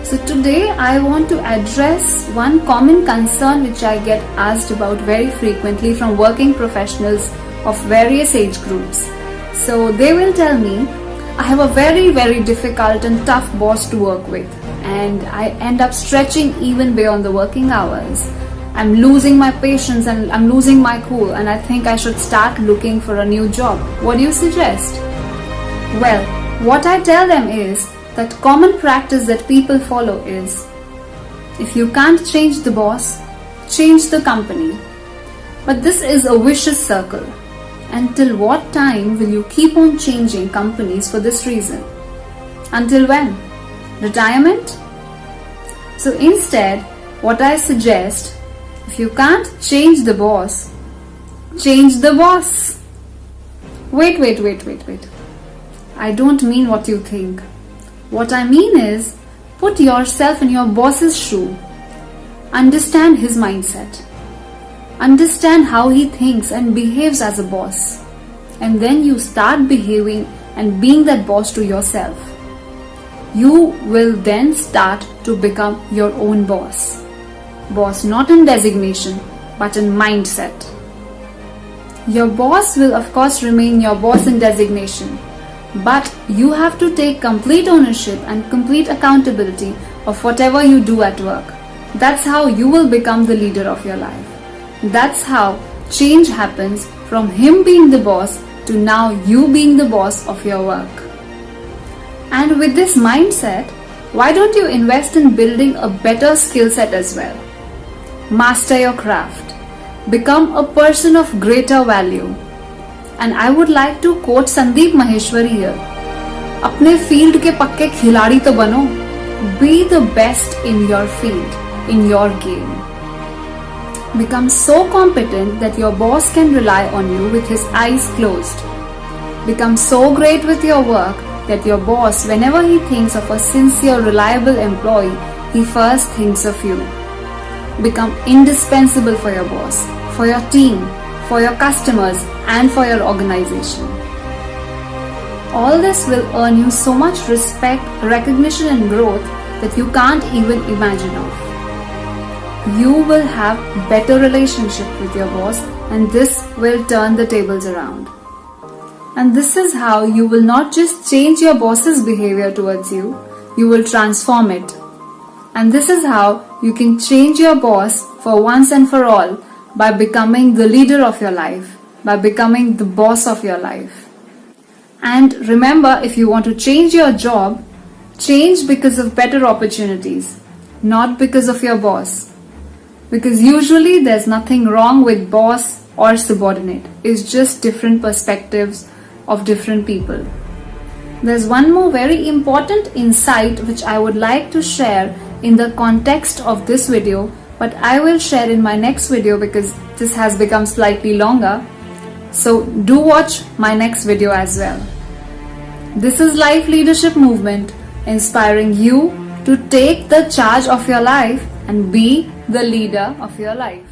So today I want to address one common concern which I get asked about very frequently from working professionals of various age groups. So they will tell me, I have a very difficult and tough boss to work with, and I end up stretching even beyond the working hours. I'm losing my patience and I'm losing my cool, and I think I should start looking for a new job. What do you suggest? Well, what I tell them is that common practice that people follow is, if you can't change the boss, change the company. But this is a vicious circle. Until what time will you keep on changing companies for this reason? Until when? Retirement? So instead, what I suggest, if you can't change the boss, change the boss. Wait. I don't mean what you think. What I mean is, put yourself in your boss's shoe. Understand his mindset. Understand how he thinks and behaves as a boss. And then you start behaving and being that boss to yourself. You will then start to become your own boss. Boss not in designation, but in mindset. Your boss will of course remain your boss in designation, but you have to take complete ownership and complete accountability of whatever you do at work. That's how you will become the leader of your life. That's how change happens from him being the boss to now you being the boss of your work. And with this mindset, why don't you invest in building a better skill set as well? Master your craft. Become a person of greater value. And I would like to quote Sandeep Maheshwari here. अपने field के पक्के खिलाड़ी तो बनो. Be the best in your field, in your game. Become so competent that your boss can rely on you with his eyes closed. Become so great with your work that your boss, whenever he thinks of a sincere, reliable employee, he first thinks of you. Become indispensable for your boss, for your team, for your customers, and for your organization. All this will earn you so much respect, recognition, and growth that you can't even imagine of. You will have better relationship with your boss, and this will turn the tables around. And this is how you will not just change your boss's behavior towards you, you will transform it. And this is how you can change your boss for once and for all by becoming the leader of your life, by becoming the boss of your life. And remember, if you want to change your job, change because of better opportunities, not because of your boss. Because usually there's nothing wrong with boss or subordinate. It's just different perspectives of different people. There's one more very important insight which I would like to share in the context of this video, but I will share in my next video because this has become slightly longer. So do watch my next video as well. This is Life Leadership Movement, inspiring you to take the charge of your life and be the leader of your life.